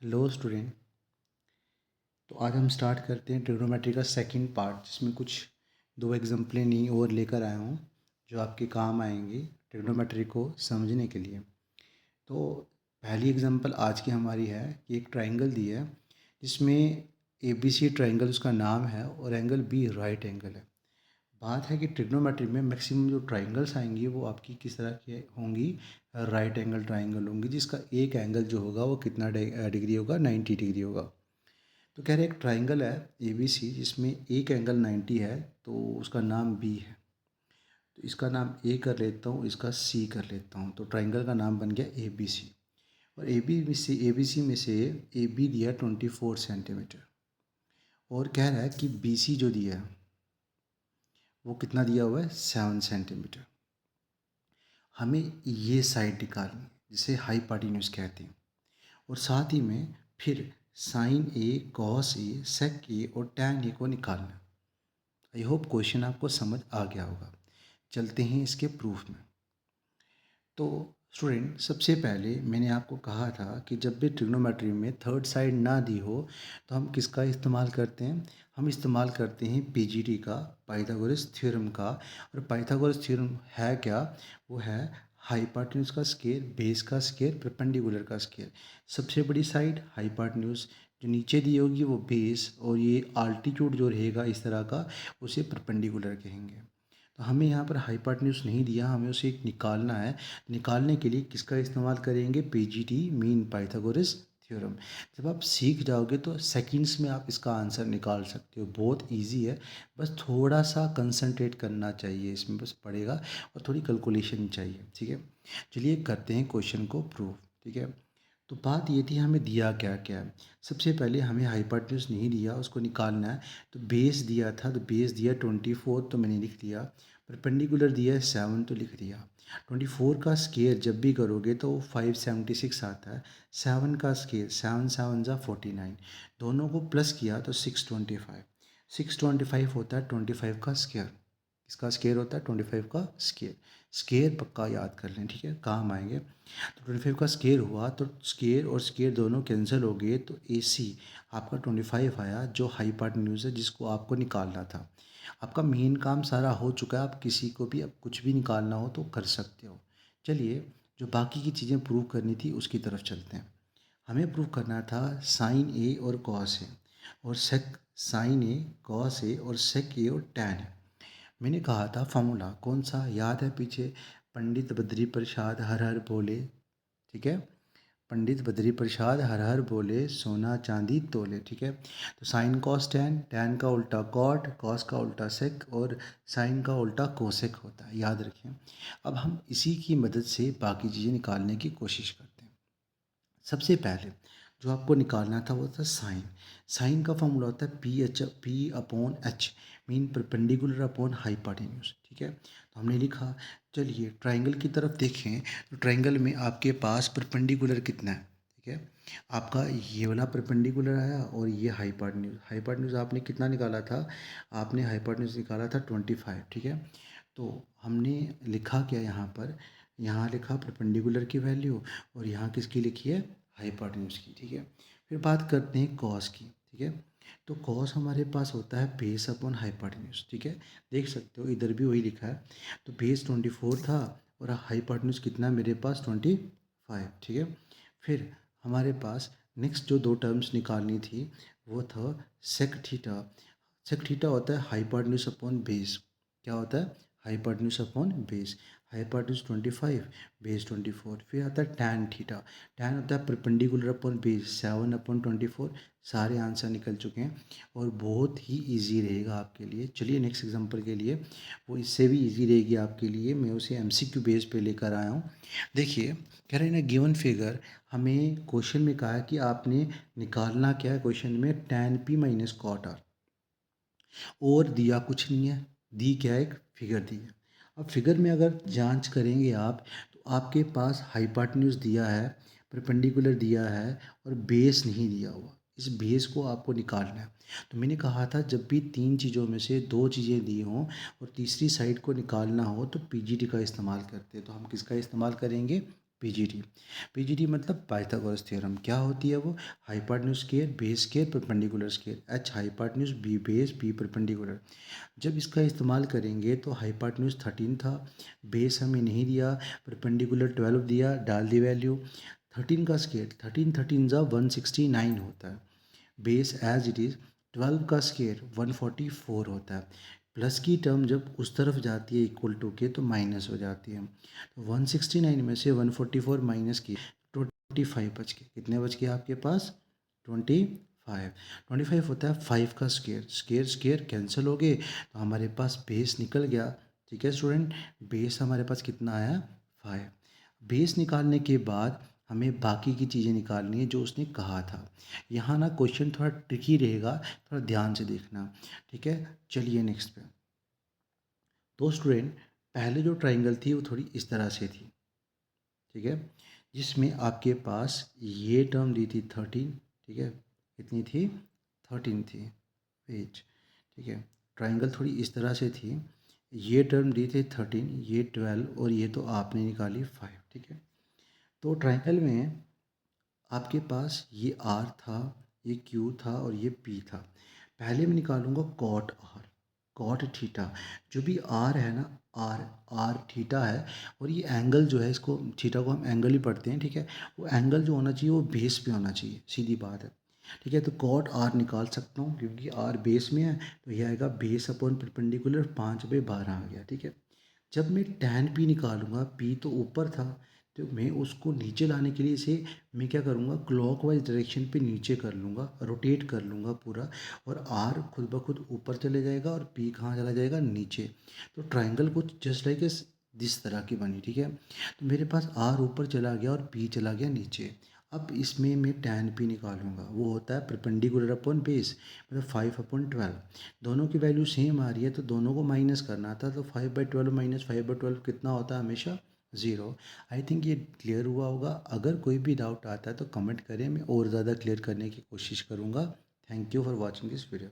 Hello student. तो आज हम स्टार्ट करते हैं ट्रिग्नोमेट्री का सेकंड पार्ट, जिसमें कुछ दो एग्जाम्पलें नहीं और लेकर आया हूँ जो आपके काम आएंगी ट्रिग्नोमेट्री को समझने के लिए। तो पहली एग्जांपल आज की हमारी है कि एक ट्रायंगल दिया है जिसमें ए बी सी ट्रायंगल उसका नाम है और एंगल बी राइट एंगल है। बात है कि ट्रिग्नोमेट्री में मैक्सिमम जो ट्रायंगल्स आएंगी वो आपकी किस तरह की होंगी, राइट एंगल ट्रायंगल होंगी, जिसका एक एंगल जो होगा वो कितना डिग्री होगा, 90 डिग्री होगा। तो कह रहे एक ट्राइंगल है ए बी सी जिसमें एक एंगल 90 है, तो उसका नाम बी है। तो इसका नाम ए कर लेता हूँ, इसका सी कर लेता हूँ, तो ट्राइंगल का नाम बन गया ए बी सी। और ए बी सी में से ए बी दिया 24 सेंटीमीटर और कह रहा है कि बी सी जो दिया है वो कितना दिया हुआ है, 7 सेंटीमीटर। हमें ये साइड निकालनी है जिसे हाइपोटेन्यूज कहते हैं, और साथ ही में फिर साइन ए, कॉस ए, सेक ए और टैन ए को निकालना है। आई होप क्वेश्चन आपको समझ आ गया होगा। चलते हैं इसके प्रूफ में। तो स्टूडेंट, सबसे पहले मैंने आपको कहा था कि जब भी ट्रिग्नोमेट्री में थर्ड साइड ना दी हो तो हम किसका इस्तेमाल करते हैं, हम इस्तेमाल करते हैं पीजीटी का, पाइथागोरस थ्योरम का। और पाइथागोरस थ्योरम है क्या, वो है हाइपोटेन्यूज का स्क्वायर, बेस का स्क्वायर, परपेंडिकुलर का स्क्वायर। सबसे बड़ी साइड हाइपोटेन्यूज, जो नीचे दी होगी वो बेस, और ये आल्टीट्यूड जो रहेगा इस तरह का उसे परपेंडिकुलर कहेंगे। तो हमें यहाँ पर हाइपोटेन्यूज नहीं दिया, हमें उसे एक निकालना है। निकालने के लिए किसका इस्तेमाल करेंगे, पीजीटी, मीन पाइथागोरस थ्योरम। जब आप सीख जाओगे तो सेकंड्स में आप इसका आंसर निकाल सकते हो, बहुत इजी है। बस थोड़ा सा कंसंट्रेट करना चाहिए इसमें, बस पड़ेगा, और थोड़ी कैलकुलेशन चाहिए। ठीक है, चलिए करते हैं क्वेश्चन को प्रूव। ठीक है, तो बात ये थी हमें दिया क्या क्या है। सबसे पहले हमें हाइपोटेन्यूज नहीं दिया, उसको निकालना है। तो बेस दिया था, तो बेस दिया 24, तो मैंने लिख दिया। परपेंडिकुलर दिया है 7, तो लिख दिया। 24 का स्केयर जब भी करोगे तो 576 आता है। 7 का स्केयर 7 7 जा 49, दोनों को प्लस किया तो 625। 625 होता है 25 का स्केयर। इसका स्केयर होता है 25 का स्केयर। स्केयर पक्का याद कर लें, ठीक है, काम आएंगे। तो 25 का स्केयर हुआ तो स्केयर और स्केयर दोनों कैंसिल हो गए, तो ए सी आपका 25 आया, जो हाइपोटेन्यूज है जिसको आपको निकालना था। आपका मेन काम सारा हो चुका है, आप किसी को भी अब कुछ भी निकालना हो तो कर सकते हो। चलिए, जो बाकी की चीज़ें प्रूव करनी थी उसकी तरफ चलते हैं। हमें प्रूव करना था साइन ए और कॉस ए और सेक, साइन ए, कॉस ए और सेक ए और टैन ए। मैंने कहा था फॉर्मूला कौन सा याद है पीछे, पंडित बद्री प्रसाद हर हर बोले। ठीक है, पंडित बद्री प्रसाद हर हर बोले, सोना चांदी तोले। ठीक है, तो साइन कॉस टैन, टैन का उल्टा कॉट, कॉस का उल्टा सेक और साइन का उल्टा कोसेक होता है, याद रखें। अब हम इसी की मदद से बाकी चीज़ें निकालने की कोशिश करते हैं। सबसे पहले जो आपको निकालना था वो था साइन। साइन का फॉर्मूला होता है P upon H, mean perpendicular upon hypotenuse. ठीक है, तो हमने लिखा। चलिए ट्राइंगल की तरफ देखें, तो ट्राइंगल में आपके पास परपेंडिकुलर कितना है। ठीक है, आपका ये वाला परपेंडिकुलर आया और ये हाइपोटेन्यूज। हाइपोटेन्यूज आपने कितना निकाला था, आपने हाइपोटेन्यूज निकाला था 25। ठीक है, तो हमने लिखा क्या यहाँ पर, यहाँ लिखा परपेंडिकुलर की वैल्यू और यहाँ किसकी लिखी है, हाइपोटेन्यूज की। ठीक है, फिर बात करते हैं कॉस की। ठीक है, तो कॉस हमारे पास होता है बेस अपॉन हाइपोटेन्यूज। ठीक है, देख सकते हो इधर भी वही लिखा है। तो बेस 24 था और हाइपोटेन्यूज कितना मेरे पास 25। ठीक है, फिर हमारे पास नेक्स्ट जो दो टर्म्स निकालनी थी वो था सेक थीटा। सेक थीटा होता है हाइपोटेन्यूज अपॉन बेस। क्या होता है, hypotenuse upon base. Hypotenuse 25, base 24। फिर आता है टैन थीटा। टैन होता है परपेंडिकुलर अपॉन बेस, 7 अपॉन 24। सारे आंसर निकल चुके हैं और बहुत ही इजी रहेगा आपके लिए। चलिए नेक्स्ट एग्जांपल के लिए, वो इससे भी इजी रहेगी आपके लिए, मैं उसे एमसीक्यू बेस पे लेकर आया हूँ। देखिए, कह रहे हैं ना गिवन फिगर, हमें क्वेश्चन में कहा है कि आपने निकालना क्या है, क्वेश्चन में tan P minus cot R, और दिया कुछ नहीं है, दी क्या है, एक फिगर दी है। अब फिगर में अगर जांच करेंगे आप, तो आपके पास हाइपोटेन्यूज दिया है, परपेंडिकुलर दिया है और बेस नहीं दिया हुआ। इस बेस को आपको निकालना है। तो मैंने कहा था जब भी तीन चीज़ों में से दो चीज़ें दी हों और तीसरी साइड को निकालना हो तो पीजीटी का इस्तेमाल करते हैं। तो हम किसका इस्तेमाल करेंगे, पीजीडी। पीजीडी मतलब पाइथागोरस थ्योरम। क्या होती है वो? Hypotenuse square, base square, perpendicular square. H hypotenuse, B base, B perpendicular. जब इसका इस्तेमाल करेंगे तो हाइपोटेन्यूज 13 था, बेस हमें नहीं दिया, परपेंडिकुलर 12 दिया, डाल दी वैल्यू। 13 का स्क्वायर, 13 13 जा 169 होता है। Base as it is. 12 का स्क्वायर 144 होता है। प्लस की टर्म जब उस तरफ जाती है इक्वल टू के तो माइनस हो जाती है। तो 169 में से 144 माइनस की 25 बच के, कितने बच गए आपके पास? 25। 25 होता है 5 का स्क्वायर। स्क्वायर स्क्वायर कैंसिल हो गए तो हमारे पास बेस निकल गया। ठीक है स्टूडेंट, बेस हमारे पास कितना आया? 5। बेस निकालने के बाद हमें बाकी की चीज़ें निकालनी है जो उसने कहा था। यहाँ ना क्वेश्चन थोड़ा ट्रिकी रहेगा, थोड़ा ध्यान से देखना। ठीक है, चलिए नेक्स्ट पे। तो स्टूडेंट, पहले जो ट्राइंगल थी वो थोड़ी इस तरह से थी। ठीक है, जिसमें आपके पास ये टर्म दी थी 13। ठीक है, कितनी थी? 13 थी एज। ठीक है, ट्राइंगल थोड़ी इस तरह से थी। ये टर्म दी थी 13, ये 12 और ये तो आपने निकाली 5। ठीक है, तो ट्राइंगल में आपके पास ये आर था, ये क्यू था और ये पी था। पहले मैं निकालूंगा कॉट आर, कॉट थीटा। जो भी आर है ना, आर आर थीटा है, और ये एंगल जो है, इसको थीटा को हम एंगल ही पढ़ते हैं। ठीक है, वो एंगल जो होना चाहिए वो बेस पे होना चाहिए, सीधी बात है। ठीक है, तो कॉट आर निकाल सकता हूँ क्योंकि आर बेस में है, तो ये आएगा बेस अपॉन परपेंडिकुलर 5/12 आ गया। ठीक है, जब मैं टैन पी निकालूंगा, पी तो ऊपर था, तो मैं उसको नीचे लाने के लिए इसे मैं क्या करूँगा, क्लॉकवाइज डायरेक्शन पे नीचे कर लूँगा, रोटेट कर लूँगा पूरा, और आर खुद ब खुद ऊपर चले जाएगा और पी कहाँ चला जाएगा? नीचे। तो ट्राइंगल कुछ जस्ट लाइक दिस तरह की बनी। ठीक है, तो मेरे पास आर ऊपर चला गया और पी चला गया नीचे। अब इसमें मैं टैन पी निकालूंगा, वो होता है परपेंडिकुलर अपॉन बेस, मतलब 5/12। दोनों की वैल्यू सेम आ रही है तो दोनों को माइनस करना था, तो 5/12 माइनस 5/12 कितना होता है? हमेशा 0। आई थिंक ये क्लियर हुआ होगा। अगर कोई भी डाउट आता है तो कमेंट करें, मैं और ज़्यादा क्लियर करने की कोशिश करूँगा। Thank you for watching this video.